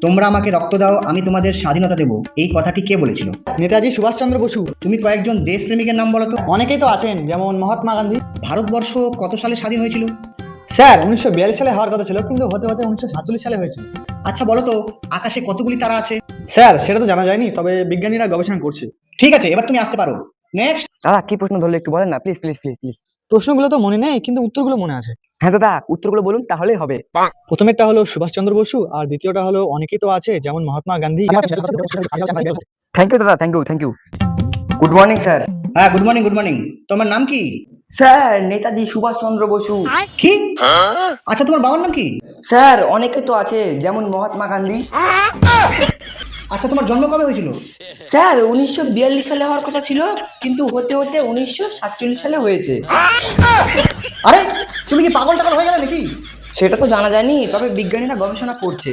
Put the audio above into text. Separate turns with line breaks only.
তোমরা আমাকে রক্ত দাও, আমি তোমাদের স্বাধীনতা দেব, এই কথাটি কে বলেছিল?
নেতাজি সুভাষচন্দ্র বসু।
তুমি কয়েকজন দেশপ্রেমিকের নাম বলো তো।
অনেকেই তো আছেন, যেমন মহাত্মা গান্ধী।
ভারতবর্ষ কত সালে স্বাধীন হয়েছিল?
স্যার 1942 সালে হওয়ার কথা ছিল, কিন্তু হতে হতে 1947 সালে হয়েছিল।
আচ্ছা বলো তো, আকাশে কতগুলি তারা আছে?
স্যার সেটা তো জানা যায়নি, তবে বিজ্ঞানীরা গবেষণা করছে।
ঠিক আছে, এবার তুমি আসতে পারো। নেক্সট।
দাদা কি প্রশ্ন ধরলে একটু বলেন না, প্লিজ প্লিজ প্লিজ প্লিজ।
প্রশ্নগুলো তো মনে নেই, কিন্তু উত্তরগুলো মনে আছে।
হ্যাঁ দাদা, উত্তরগুলো বলুন তাহলেই হবে।
প্রথমেরটা হলো সুভাষচন্দ্র বসু, আর দ্বিতীয়টা হলো অনেকেই তো আছে, যেমন মহাত্মা গান্ধী।
থ্যাংক ইউ দাদা, thank you thank you. Good morning sir.
হ্যাঁ, গুড মর্নিং গুড মর্নিং। তোমার নাম কি?
স্যার নেতাজি সুভাষচন্দ্র বসু।
কি? আচ্ছা, তোমার বাবার নাম কি?
স্যার অনেকে তো আছে, যেমন মহাত্মা গান্ধী।
আচ্ছা, তোমার জন্ম কবে হয়েছিল?
স্যার 1942 সালে হওয়ার কথা ছিল, কিন্তু হতে হতে 1947 সালে হয়েছে।
আরে, তুমি কি পাগল টাগল হয়ে গেলে নাকি?
সেটা তো জানা যায়নি, তবে বিজ্ঞানীরা গবেষণা করছে।